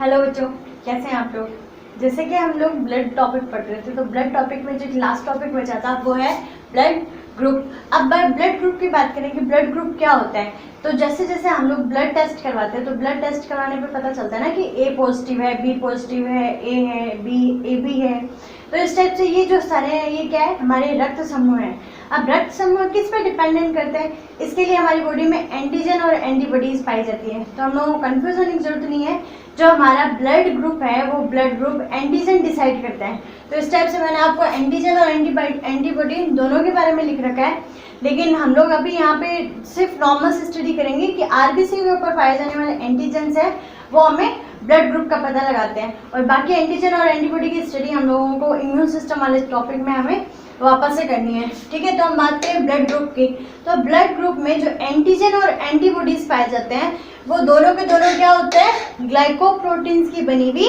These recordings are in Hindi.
हेलो बच्चों, कैसे हैं आप लोग। जैसे कि हम लोग ब्लड टॉपिक पढ़ रहे थे, तो ब्लड टॉपिक में जो लास्ट टॉपिक बचा था वो है ब्लड ग्रुप। अब ब्लड ग्रुप की बात करें कि ब्लड ग्रुप क्या होता है, तो जैसे जैसे हम लोग ब्लड टेस्ट करवाते हैं तो ब्लड टेस्ट करवाने पे पता चलता है ना कि ए पॉजिटिव है, बी पॉजिटिव है, ए है, बी ए बी है। तो इस टाइप से ये जो सारे हैं ये क्या है, हमारे रक्त समूह हैं। अब रक्त समूह किस पे डिपेंडेंट करते हैं, इसके लिए हमारी बॉडी में एंटीजन और एंटीबॉडीज पाई जाती है। तो हम लोगों को कंफ्यूज होने की जरूरत नहीं है, जो हमारा ब्लड ग्रुप है वो ब्लड ग्रुप एंटीजन डिसाइड करता है। तो इस टाइप से मैंने आपको एंटीजन और एंटीबॉडी दोनों के बारे में लिख रखा है, लेकिन हम लोग अभी यहाँ पे सिर्फ नॉर्मल स्टडी करेंगे कि आरबीसी के ऊपर पाए जाने वाले एंटीजन है वो हमें ब्लड ग्रुप का पता लगाते हैं, और बाकी एंटीजन और एंटीबॉडी की स्टडी हम लोगों को इम्यून सिस्टम वाले टॉपिक में हमें वापस से करनी है। ठीक है, तो हम बात करें ब्लड ग्रुप की। तो ब्लड ग्रुप में जो एंटीजन और एंटीबॉडीज पाए जाते हैं वो दोनों के दोनों क्या होते हैं, ग्लाइकोप्रोटीन्स की बनी हुई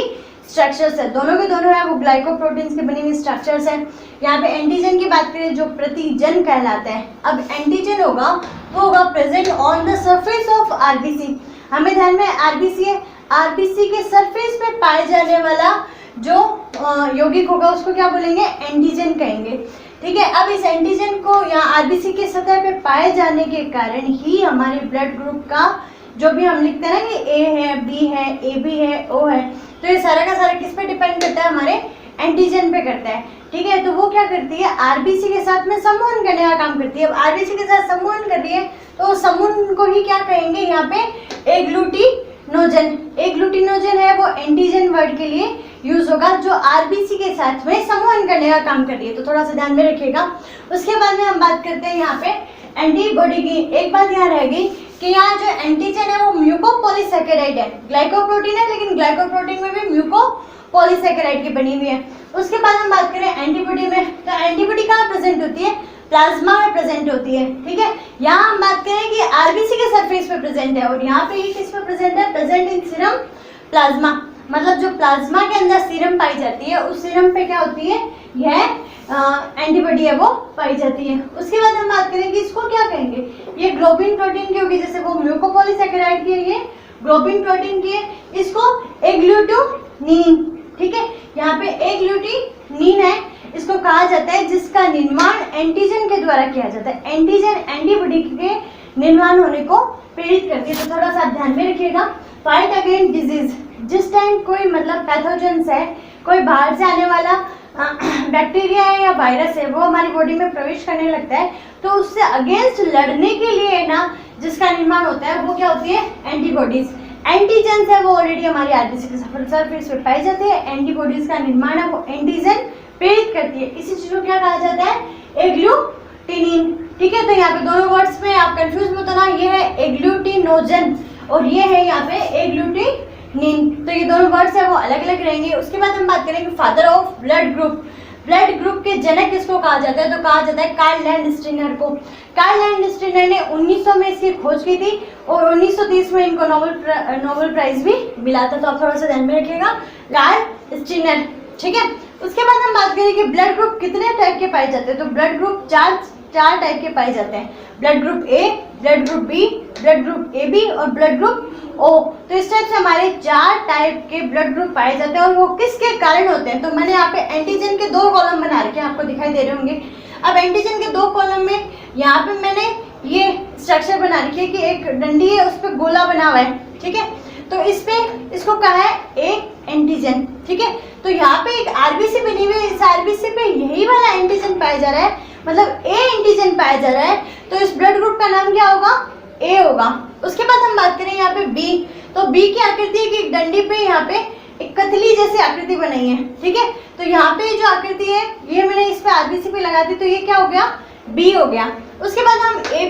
स्ट्रक्चर्स है। दोनों के दोनों है वो ग्लाइकोप्रोटीन्स की बनी हुई स्ट्रक्चर्स है। यहाँ पे एंटीजन की बात करें जो प्रतिजन कहलाता है। अब एंटीजन होगा वो होगा present on the surface of RBC. हमें ध्यान में आरबीसी है, आरबीसी के सरफेस पे पाए जाने वाला जो यौगिक होगा उसको क्या बोलेंगे, एंटीजन कहेंगे। ठीक है, अब इस एंटीजन को यहाँ आरबीसी के सतह पे पाए जाने के कारण ही हमारे ब्लड ग्रुप का जो भी हम लिखते हैं ना कि ए है, बी है, ए बी है, ओ है, तो ये सारा का सारा किस पे डिपेंड करता है, हमारे एंटीजन पे करता है। ठीक है, तो वो क्या करती है, आरबीसी के साथ में समूहन करने का काम करती है। अब आरबीसी के साथ समूहन कर रही है तो समूहन को ही क्या कहेंगे, यहाँ पे एग्लूटिनोजन। एग्लूटिनोजन है वो एंटीजन वर्ड के लिए यूज होगा जो आरबीसी के साथ में समूहन करने का काम कर रही है, तो थोड़ा सा ध्यान में रखिएगा। उसके बाद में हम बात करते हैं यहाँ पे एंटीबॉडी की। एक बात यहाँ रहेगी कि यहाँ जो एंटीजन है वो म्यूकोपॉलीसैकेराइड है, ग्लाइकोप्रोटीन है लेकिन ग्लाइकोप्रोटीन में भी म्यूकोपॉलीसैकेराइड की बनी हुई है। उसके बाद हम बात करें एंटीबॉडी में, तो एंटीबॉडी कहाँ प्रेजेंट होती है, प्लाज्मा में प्रेजेंट होती है। ठीक है, यहाँ हम बात करें कि आरबीसी के सरफेस पे प्रेजेंट है, और यहाँ पे ये किस पे प्रेजेंट है, प्रेजेंट इन सीरम प्लाज्मा। मतलब जो प्लाज्मा के अंदर सीरम पाई जाती है उस सीरम पे क्या होती है, यह एंटीबॉडी है वो पाई जाती है। उसके बाद हम बात करें कि इसको क्या कहेंगे, ये ग्लोबिन प्रोटीन की होगी, जैसे वो म्यूकोपॉलीसैकेराइड की है, ये ग्लोबिन प्रोटीन की है, इसको एग्लूटिनिन। ठीक है, यहाँ पे एग्लूटिनिन है, इसको कहा जाता है जिसका निर्माण एंटीजन के द्वारा किया जाता है। एंटीजन एंटीबॉडी के निर्माण होने को प्रेरित करती है। तो थोड़ा सा ध्यान में रखिएगा। फाइट अगेंस्ट डिजीज, जिस टाइम कोई मतलब पैथोजेंस है, कोई बाहर से आने वाला बैक्टीरिया है या वायरस है वो हमारी बॉडी में प्रवेश करने लगता है, तो उससे अगेंस्ट लड़ने के लिए ना जिसका निर्माण होता है वो क्या होती है, एंटीबॉडीज। एंटीजन है वो ऑलरेडी हमारी आरबीसी के सरफेस पे पाई जाती है, एंटीबॉडीज का निर्माण है वो एंटीजन प्रेरित करती है। इसी चीज को क्या कहा जाता है, एग्लूटिनिन। ठीक है, तो यहाँ पे दोनों वर्ड्स में आप कंफ्यूज मत होना, ये है एग्लूटिनोजन और ये है यहाँ पे एग्लूटिनिन। तो ये दोनों वर्ड्स है वो अलग अलग रहेंगे। उसके बाद हम बात करेंगे father of blood group. Blood group के जनक किसको कहा जाता है, तो कहा जाता है कार्ल लैंडस्टीनर को। कार्ल लैंडस्टीनर ने 1900 में इसकी खोज की थी और 1930 में इनको नोबेल प्राइज भी मिला था। तो आप थोड़ा सा ध्यान में रखिएगा, कार्ल स्टीनर। ठीक है, उसके बाद हम बात करें कि ब्लड ग्रुप कितने टाइप के पाए जाते हैं, तो ब्लड ग्रुप चार टाइप के पाए जाते हैं। Blood group A, blood group B, blood group A B और ब्लड ग्रुप ओ। तो इस टाइप से हमारे 4 टाइप के ब्लड ग्रुप पाए जाते हैं, और वो किसके कारण होते हैं, तो मैंने यहाँ पे एंटीजन के 2 कॉलम बना रखे हैं, आपको दिखाई दे रहे होंगे। अब एंटीजन के 2 कॉलम में यहाँ पे मैंने ये स्ट्रक्चर बना रखी है कि एक डंडी है उस पर गोला बना हुआ है। ठीक है, तो इस पे इसको कहा है ए एंटीजन। ठीक है, तो यहाँ पे एक आरबीसी बनी हुई है, इस आरबीसी पे यही वाला एंटीजन पाया जा रहा है, मतलब ए एंटीजन पाया जा रहा है, तो इस ब्लड ग्रुप का नाम क्या होगा, ए होगा। उसके बाद हम बात करें यहाँ पे बी, तो बी की आकृति है कि डंडी पे यहाँ पे एक कतली जैसी आकृति बनाई है। ठीक है, तो यहाँ पे जो आकृति है ये मैंने इस पे आरबीसी पे लगा दी, तो ये क्या हो गया, बी हो गया। उसके बाद हम ए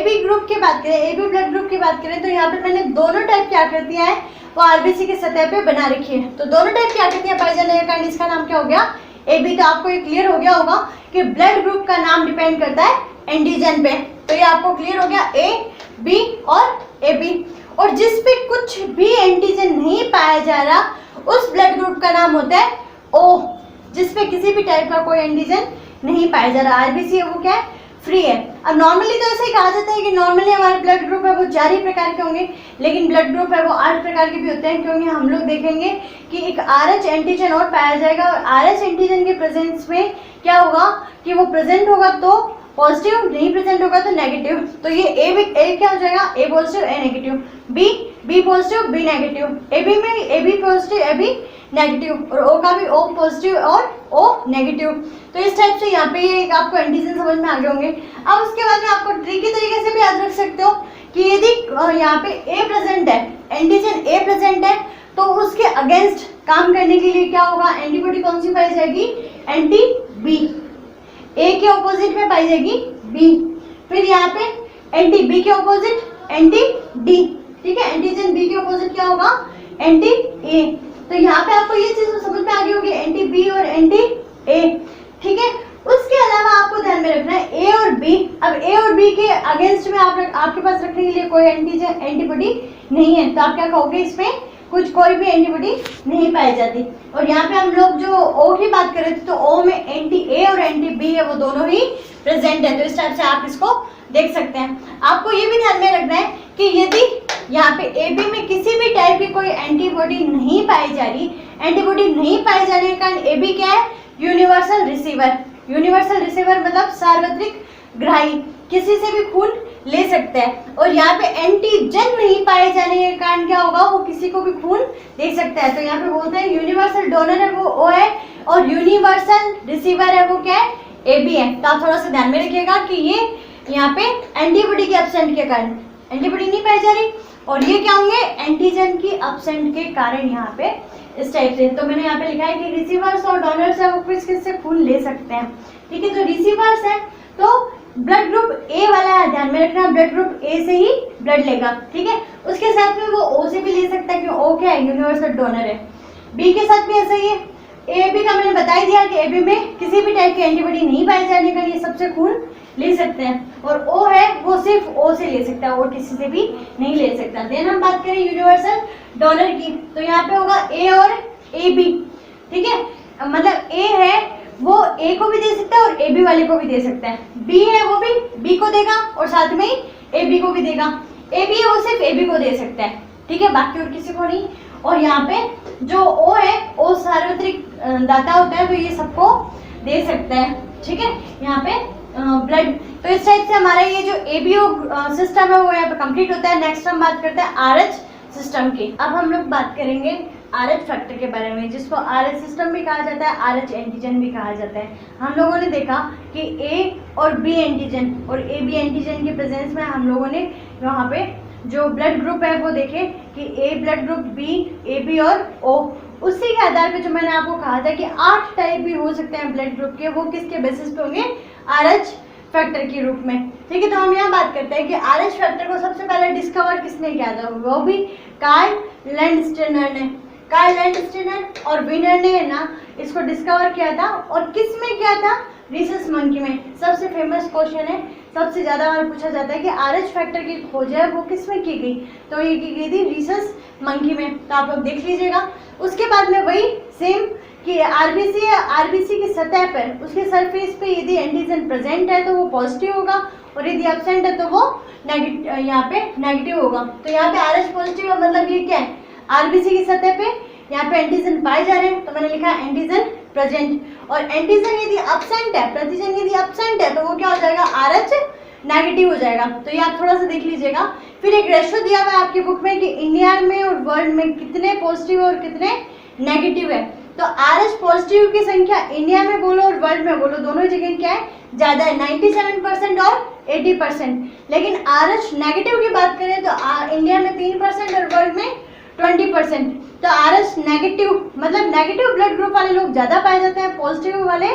बी ग्रुप की बात करें, ए बी ब्लड ग्रुप की बात करें, तो यहाँ पे मैंने दोनों टाइप की आकृतियां हैं वो आरबीसी के सतह पे बना रखी है। तो दोनों टाइप की आकृतियां पाई जाने के कारण इसका नाम क्या हो गया, ए बी। तो आपको ये क्लियर हो गया होगा कि ब्लड ग्रुप का नाम डिपेंड करता है एंटीजन पे। तो ये आपको क्लियर हो गया, ए बी और ए बी। और जिस पे कुछ भी एंटीजन नहीं पाया जा रहा उस ब्लड ग्रुप का नाम होता है ओ। जिस पे किसी भी टाइप का कोई एंटीजन नहीं पाया जा रहा, आरबीसी है वो क्या है, फ्री है। अब नॉर्मली तो ऐसे ही कहा जाता है कि नॉर्मली हमारे ब्लड ग्रुप है वो 4 ही प्रकार के होंगे, लेकिन ब्लड ग्रुप है वो 8 प्रकार के भी होते हैं, क्योंकि हम लोग देखेंगे कि एक RH एंटीजन और पाया जाएगा, और RH एंटीजन के प्रेजेंस में क्या होगा कि वो प्रेजेंट होगा तो पॉजिटिव, नहीं प्रेजेंट होगा तो नेगेटिव। तो ये ए क्या हो जाएगा, A positive A negative, B positive B negative, A B में A B positive A B negative, और ओ का भी ओ पॉजिटिव और ओ नेगेटिव। तो इस टाइप से यहाँ पे ये आपको एंटीजन समझ में आ गए होंगे। अब उसके बाद में आपको ट्रिकी तरीके से भी याद रख सकते हो कि यदि यहाँ पे ए प्रेजेंट है, एंटीजन ए प्रेजेंट है, तो उसके अगेंस्ट काम करने के लिए क्या होगा, एंटीबॉडी कौन सी पाई जाएगी, एंटी बी। ए के ऑपोजिट में पाई जाएगी बी, फिर यहाँ पे एंटी बी के ऑपोजिट एंटी डी, ठीक है, एंटीजन बी के ऑपोजिट क्या होगा, एंटी ए। तो यहाँ पे आपको ये चीज समझ में आ गई होगी, एंटी बी और एंटी ए, ठीक है। उसके अलावा आपको ध्यान में रखना है ए और बी। अब ए और बी के अगेंस्ट में आपके पास रखने के लिए कोई एंटीबॉडी नहीं है, तो आप क्या कहोगे, इसमें कोई भी एंटीबॉडी नहीं पाई जाती। और यहाँ पे हम लोग जो ओ की बात कर रहे थे, तो ओ में एंटी ए और एंटी बी है वो दोनों ही प्रेजेंट है। तो इस टाइप से आप इसको देख सकते हैं। आपको ये भी ध्यान में रखना है कि यदि यहाँ पे ए बी में किसी भी टाइप की कोई एंटीबॉडी नहीं पाई जा रही, एंटीबॉडी नहीं पाई जाने के कारण ए बी क्या है, यूनिवर्सल रिसीवर। यूनिवर्सल रिसीवर मतलब सार्वत्रिक ग्राही, किसी से भी खून ले सकते हैं। और यहाँ पे एंटीजन नहीं पाए जाने के कारण क्या होगा, वो किसी को भी खून दे सकता है। तो यहाँ पे बोलते हैं यूनिवर्सल डोनर है वो ओ है, और यूनिवर्सल रिसीवर है वो क्या है, ए बी है। तो आप थोड़ा सा ध्यान में रखिएगा कि ये यहाँ पे एंटीबॉडी के एब्सेंट के कारण एंटीबॉडी नहीं पाई जा रही, और ये क्या होंगे, एंटीजन की एब्सेंट के कारण यहाँ पे इस टाइप से। तो मैंने यहाँ पे लिखा है कि रिसीवर्स और डोनर्स है वो किससे खून ले सकते हैं, ठीक है। जो रिसीवर्स है तो ब्लड ग्रुप ए वाला है, ध्यान में रखना, ब्लड ग्रुप ए से ही ब्लड लेगा, ठीक है। उसके साथ में वो ओ से भी ले सकता है, क्योंकि ओ क्या है, यूनिवर्सल डोनर है। बी के साथ भी ऐसा ही है। ए बी का मैंने बता ही दिया कि ए बी में किसी भी टाइप की एंटीबॉडी नहीं पाए जाने का ये सबसे खून ले सकते हैं। और ओ है वो सिर्फ ओ से ले सकता है और किसी से भी नहीं ले सकता। देन हम बात करें यूनिवर्सल डोनर की, तो यहाँ पे होगा ए और ए बी, ठीक है। मतलब ए है वो ए को भी दे सकता है और ए बी वाले को भी दे सकता है। बी है वो भी बी को देगा और साथ में ही ए बी को भी देगा। ए बी है वो सिर्फ ए बी को दे सकता है, ठीक है, बाकी और किसी को नहीं। और यहाँ पे जो ओ है, ओ सार्वत्रिक दाता होता है, तो ये सबको दे सकता है, ठीक है। यहाँ पे ब्लड, तो इस टाइप से हमारा ये जो एबीओ सिस्टम है वो यहाँ पे कंप्लीट होता है। नेक्स्ट हम बात करते हैं आरएच सिस्टम की। अब हम लोग बात करेंगे आरएच फैक्टर के बारे में, जिसको आरएच सिस्टम भी कहा जाता है, आरएच एंटीजन भी कहा जाता है। हम लोगों ने देखा कि ए और बी एंटीजन और ए बी एंटीजन के प्रेजेंस में हम लोगों ने यहाँ पे जो ब्लड ग्रुप है वो देखे कि A blood group, B, A B और ओ। उसी के आधार पे जो मैंने आपको कहा था कि 8 टाइप भी हो सकते हैं ब्लड ग्रुप के, वो किसके बेसिस पे होंगे, आरएच फैक्टर के रूप में, ठीक है। तो हम यहाँ बात करते हैं कि आरएच फैक्टर को सबसे पहले डिस्कवर किसने किया था, वो भी कार्ल लैंडस्टेनर ने। कार्ल लैंडस्टेनर और विनर ने ना इसको डिस्कवर किया था। और किस में किया था, रिसस मंकी में। सबसे फेमस क्वेश्चन है, सबसे ज़्यादा बार पूछा जाता है कि आरएच फैक्टर की खोज है वो किस में की गई, तो ये की गई थी रिसस मंकी में। तो आप लोग देख लीजिएगा। उसके बाद में वही सेम कि आरबीसी है, आरबीसी की सतह पर, उसके सरफेस पे यदि एंटीजन प्रेजेंट है तो वो पॉजिटिव होगा, और यदि एब्सेंट है तो वो नेगेटिव, यहाँ पे नेगेटिव होगा। तो यहाँ पे आरएच पॉजिटिव है, मतलब ये क्या है, आरबीसी की सतह पे यहाँ पे एंटीजन पाए जा रहे हैं, तो मैंने लिखा है एंटीजन प्रेजेंट। और एंटीजन यदि एब्सेंट है, प्रतिजन यदि एब्सेंट है, तो वो क्या हो जाएगा, आरएच नेगेटिव हो जाएगा। तो ये आप थोड़ा सा देख लीजिएगा। फिर एक रेशो दिया हुआ है आपकी बुक में कि इंडिया में और वर्ल्ड में कितने पॉजिटिव और कितने नेगेटिव है। तो आरएच पॉजिटिव की संख्या इंडिया में बोलो और वर्ल्ड में बोलो, दोनों जगह क्या है, ज़्यादा है, 97% और 80%। लेकिन आरएच नेगेटिव की बात करें तो इंडिया में 3% और वर्ल्ड में 20%। तो आरएच नेगेटिव मतलब नेगेटिव ब्लड ग्रुप वाले लोग ज़्यादा पाए जाते हैं, पॉजिटिव वाले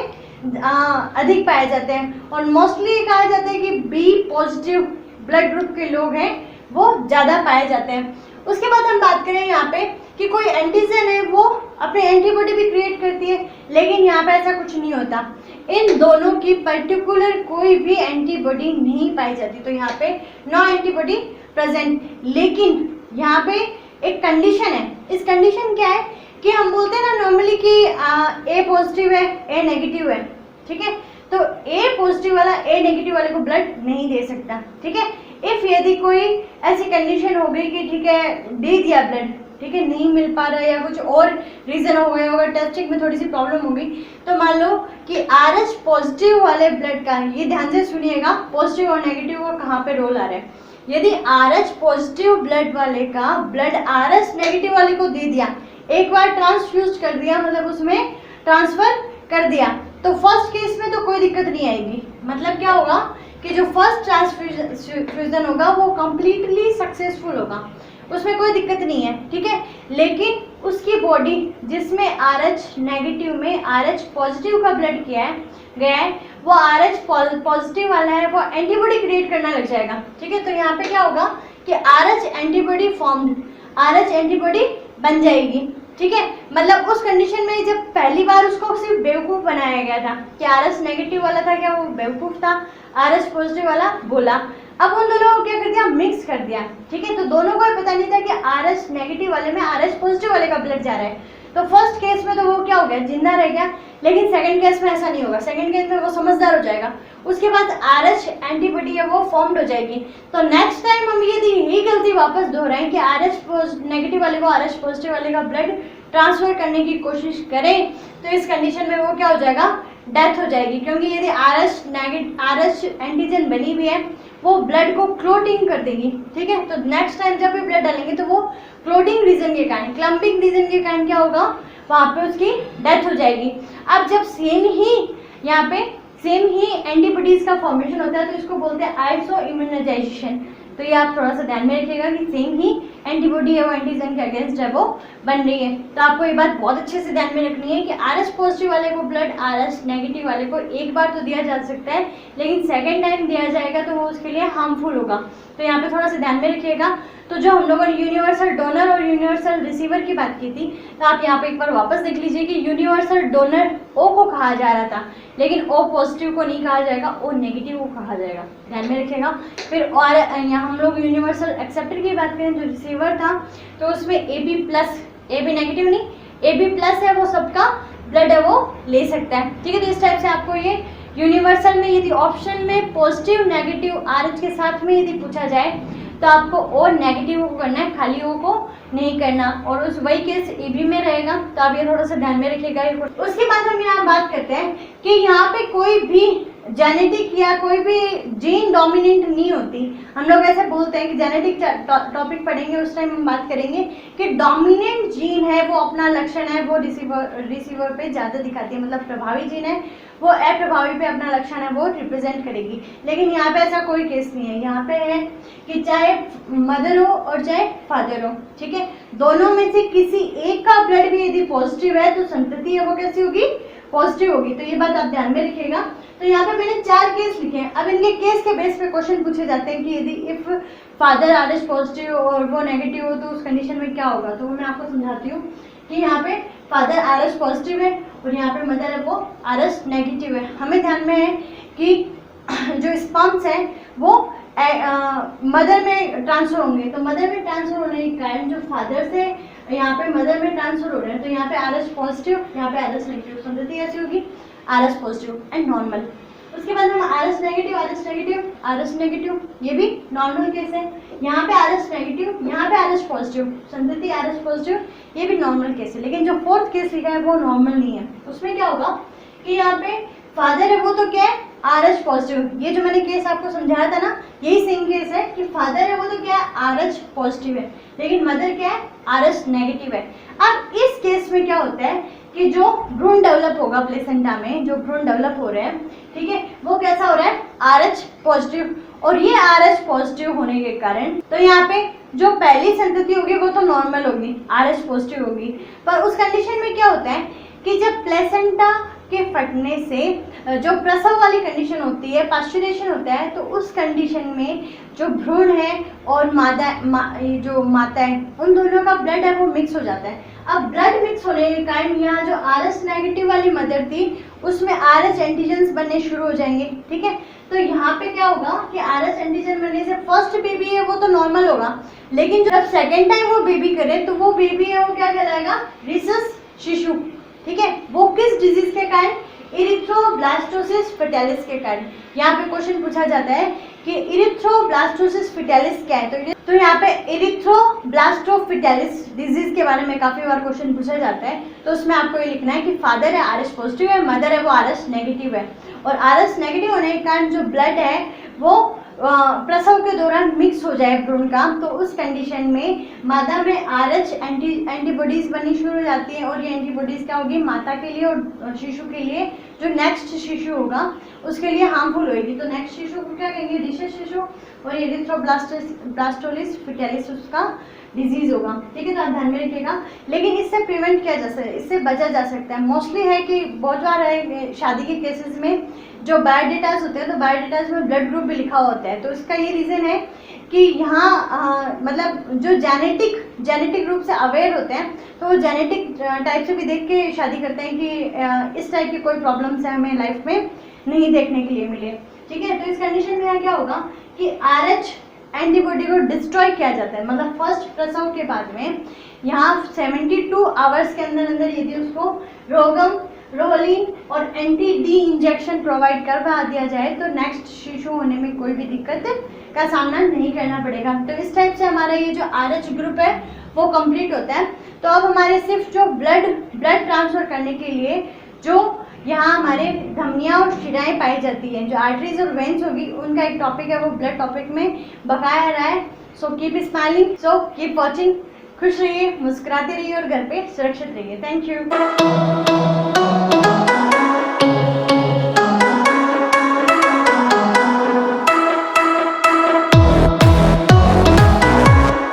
अधिक पाए जाते हैं। और मोस्टली कहा जाता है कि बी पॉजिटिव ब्लड ग्रुप के लोग हैं वो ज़्यादा पाए जाते हैं। उसके बाद हम बात करें यहाँ पे कि कोई एंटीजन है वो अपने एंटीबॉडी भी क्रिएट करती है, लेकिन यहाँ पे ऐसा कुछ नहीं होता। इन दोनों की पर्टिकुलर कोई भी एंटीबॉडी नहीं पाई जाती। तो यहाँ पे नो एंटीबॉडी प्रेजेंट। लेकिन यहाँ पे एक कंडीशन है। इस कंडीशन क्या है कि हम बोलते हैं ना नॉर्मली कि ए पॉजिटिव है, ए नेगेटिव है, ठीक है। तो ए पॉजिटिव वाला ए नेगेटिव वाले को ब्लड नहीं दे सकता, ठीक है। इफ यदि कोई ऐसी कंडीशन हो गई कि ठीक है दे दिया ब्लड, ठीक है, नहीं मिल पा रहा है या कुछ और रीजन हो गया होगा, टेस्टिंग में थोड़ी सी प्रॉब्लम होगी, तो मान लो कि RH पॉजिटिव वाले ब्लड का, ये ध्यान से सुनिएगा, पॉजिटिव और नेगेटिव का कहाँ पे रोल आ रहा है। यदि RH पॉजिटिव ब्लड वाले का ब्लड RH नेगेटिव वाले को दे दिया, एक बार ट्रांसफ्यूज कर दिया, मतलब उसमें ट्रांसफर कर दिया, तो फर्स्ट केस में तो कोई दिक्कत नहीं आएगी। मतलब क्या होगा कि जो फर्स्ट ट्रांसफ्यूजन होगा वो कंप्लीटली सक्सेसफुल होगा, उसमें कोई दिक्कत नहीं है, ठीक है। लेकिन उसकी बॉडी जिसमें RH नेगेटिव में RH पॉजिटिव का ब्लड किया है गया है, वो RH पॉजिटिव वाला है, वो एंटीबॉडी क्रिएट करना लग जाएगा, ठीक है। तो यहाँ पे क्या होगा कि RH antibody formed, RH antibody बन जाएगी, ठीक है। मतलब उस कंडीशन में जब पहली बार उसको सिर्फ बेवकूफ़ बनाया गया था कि RH नेगेटिव वाला था क्या वो बेवकूफ़ था, RH पॉजिटिव वाला बोला, अब उन दोनों को क्या कर दिया, मिक्स कर दिया, ठीक है। तो दोनों को पता नहीं था कि RH नेगेटिव वाले में RH पॉजिटिव वाले का ब्लड जा रहा है, तो फर्स्ट केस में तो वो क्या हो गया, जिंदा रह गया। लेकिन सेकंड केस में ऐसा नहीं होगा, सेकंड केस में वो समझदार हो जाएगा, उसके बाद RH एंटीबॉडी है वो फॉर्म्ड हो जाएगी। तो नेक्स्ट टाइम हम यदि यही गलती वापस दोहराएं कि RH नेगेटिव वाले को RH पॉजिटिव वाले का ब्लड ट्रांसफर करने की कोशिश करें, तो इस कंडीशन में वो क्या हो जाएगा, डेथ हो जाएगी। क्योंकि यदि RH एंटीजन बनी हुई है वो ब्लड को क्लोटिंग कर देगी, ठीक है। तो नेक्स्ट टाइम जब भी ब्लड डालेंगे तो वो क्लोटिंग रीजन के कारण, क्लम्पिंग रीजन के कारण क्या होगा, वहाँ पे उसकी डेथ हो जाएगी। अब जब सेम ही एंटीबॉडीज का फॉर्मेशन होता है तो इसको बोलते हैं आइसो इम्यूनाइजेशन। तो ये आप थोड़ा सा ध्यान में रखिएगा कि सेम ही एंटीबॉडी है वो एंटीजन के अगेंस्ट है वो बन रही है। तो आपको ये बात बहुत अच्छे से ध्यान में रखनी है कि RH पॉजिटिव वाले को ब्लड RH नेगेटिव वाले को एक बार तो दिया जा सकता है, लेकिन सेकेंड टाइम दिया जाएगा तो वो उसके लिए हार्मफुल होगा। तो यहाँ पे थोड़ा सा ध्यान में रखिएगा। तो जो हम लोगों ने यूनिवर्सल डोनर और यूनिवर्सल रिसीवर की बात की थी, तो आप यहाँ पे एक बार वापस देख लीजिए कि यूनिवर्सल डोनर O को कहा जा रहा था, लेकिन O पॉजिटिव को नहीं कहा जाएगा, O नेगेटिव को कहा जाएगा, ध्यान में रखिएगा। फिर और यहाँ हम लोग यूनिवर्सल एक्सेप्टर की बात करें, जो रिसीवर था, तो उसमें AB प्लस, AB नेगेटिव नहीं, AB प्लस है वो सबका ब्लड है वो ले सकता है, ठीक है। तो इस टाइप से आपको ये यूनिवर्सल में यदि ऑप्शन में पॉजिटिव नेगेटिव RH के साथ में यदि पूछा जाए तो आपको O नेगेटिव को करना है, खाली O को नहीं करना, और उस वही केस AB में रहेगा। तो आप ये थोड़ा सा ध्यान में रखिएगा। उसके बाद हम यहाँ बात करते हैं कि यहाँ पे कोई भी जेनेटिक या कोई भी जीन डोमिनेंट नहीं होती। हम लोग ऐसे बोलते हैं कि जेनेटिक टॉपिक पढ़ेंगे उस टाइम हम बात करेंगे कि डोमिनेंट जीन है वो अपना लक्षण है वो रिसीवर पे ज़्यादा दिखाती है, मतलब प्रभावी जीन है वो अप्रभावी पे अपना लक्षण है वो रिप्रेजेंट करेगी। लेकिन यहाँ पे ऐसा कोई केस नहीं है, यहाँ पे है कि चाहे मदर हो और चाहे फादर हो, ठीक है, दोनों में से किसी एक का ब्लड भी यदि पॉजिटिव है तो संतति है वो कैसी होगी, पॉजिटिव होगी। तो ये बात आप ध्यान में रखिएगा। तो यहाँ पे मैंने 4 केस लिखे हैं। अब इनके केस के बेस पे क्वेश्चन पूछे जाते हैं कि यदि इफ फादर RH पॉजिटिव और वो नेगेटिव हो तो उस कंडीशन में क्या होगा। तो मैं आपको समझाती हूँ कि यहाँ पे फादर RH पॉजिटिव है और यहाँ पे मदर है वो RH नेगेटिव है। हमें ध्यान में है कि जो स्पर्म्स है वो मदर में ट्रांसफर होंगे, तो मदर में ट्रांसफर होने के कारण जो फादर से यहाँ पे मदर में ट्रांसफर हो रहे हैं, तो यहाँ पे RH पॉजिटिव, यहाँ पे RH नेगेटिव, संतति ऐसी होगी RH पॉजिटिव एंड नॉर्मल। उसके बाद हम RH negative, RH negative, RH negative, ये भी नॉर्मल केस है। यहाँ पे RH नेगेटिव, यहाँ पे RH पॉजिटिव, संतति RH पॉजिटिव, ये भी नॉर्मल केस है। लेकिन जो 4th केस लिखा है वो नॉर्मल नहीं है। उसमें क्या होगा कि यहाँ पे फादर है वो तो क्या है RH पॉजिटिव, ये जो मैंने केस आपको समझाया था ना यही सेम केस है कि फादर है वो तो क्या है RH पॉजिटिव है, लेकिन मदर क्या है RH नेगेटिव है। अब इस केस में क्या होता है कि जो भ्रूण डेवलप होगा प्लेसेंटा में, जो भ्रूण डेवलप हो रहे हैं, ठीक है, वो कैसा हो रहा है RH पॉजिटिव, और ये RH पॉजिटिव होने के कारण तो यहाँ पे जो पहली संतति होगी वो तो नॉर्मल होगी, RH पॉजिटिव होगी। पर उस कंडीशन में क्या होता है कि जब प्लेसेंटा के फटने से जो प्रसव वाली कंडीशन होती है, पास्चुरेशन होता है, तो उस कंडीशन में जो भ्रूण है और जो माता है उन दोनों का ब्लड है वो मिक्स हो जाता है। अब ब्लड मिक्स होने के कारण यहाँ जो RH नेगेटिव वाली मदर थी उसमें RH एंटीजन्स बनने शुरू हो जाएंगे, ठीक है। तो यहाँ पे क्या होगा कि RH एंटीजन बनने से फर्स्ट बेबी है वो तो नॉर्मल होगा, लेकिन जब सेकेंड टाइम वो बेबी करे तो वो बेबी है वो क्या कहलाएगा, रिसस शिशु, ठीक है। वो किस डिजीज के कारण, इरिथ्रोब्लास्टोसिस फेटालिस के कारण। यहाँ पे क्वेश्चन पूछा जाता है कि इरिथ्रोब्लास्टोसिस फेटालिस क्या है, तो यहाँ पे इरिथ्रोब्लास्टोफिटालिस डिजीज के बारे में काफी बार क्वेश्चन पूछा जाता है। तो उसमें आपको ये लिखना है कि फादर है आरएच पॉजिटिव है, मदर है वो आरएच नेगेटिव है, और आरएच नेगेटिव होने के कारण जो ब्लड है वो प्रसव के दौरान मिक्स हो जाए भ्रूण का, तो उस कंडीशन में मादा में आरएच एंटीबॉडीज बननी शुरू हो जाती है, और ये एंटीबॉडीज क्या होगी माता के लिए और शिशु के लिए, जो नेक्स्ट शिशु होगा उसके लिए हार्मफुल होगी। तो नेक्स्ट शिशु को क्या कहेंगे, डिशेस शिशु, और ये इरिथ्रोब्लास्टोसिस फेटालिस उसका डिजीज होगा। ठीक है, तो आप ध्यान में रखिएगा। लेकिन इससे प्रिवेंट किया जा सकता है, इससे बचा जा सकता है। मोस्टली है कि बहुत बार है शादी के केसेस में जो बायोडेटास होते हैं, तो बायोडेटास में ब्लड ग्रुप भी लिखा होता है। तो इसका ये रीज़न है कि यहाँ मतलब जो जेनेटिक रूप से अवेयर होते हैं, तो वो जेनेटिक टाइप से भी देख के शादी करते हैं कि इस टाइप की कोई प्रॉब्लम्स है हमें लाइफ में नहीं देखने के लिए मिले। ठीक है, तो इस कंडीशन में यहाँ क्या होगा कि आरएच एंटीबॉडी को डिस्ट्रॉय किया जाता है, मतलब फर्स्ट प्रसव के बाद में यहाँ 72 आवर्स के अंदर यदि उसको रोगम, रोलिन और एंटी डी इंजेक्शन प्रोवाइड करवा दिया जाए तो नेक्स्ट शिशु होने में कोई भी दिक्कत का सामना नहीं करना पड़ेगा। तो इस टाइप से हमारा ये जो आरएच ग्रुप है वो कंप्लीट होता है। तो अब हमारे सिर्फ जो ब्लड ट्रांसफर करने के लिए जो यहाँ हमारे धमनियाँ और शिराएं पाई जाती हैं, जो आर्टरीज और वेन्स होगी, उनका एक टॉपिक है वो ब्लड टॉपिक में बकाया रहा है। So keep smiling, so keep watching. खुश रहिए, मुस्कुराते रहिए और घर पे सुरक्षित रहिए। Thank you.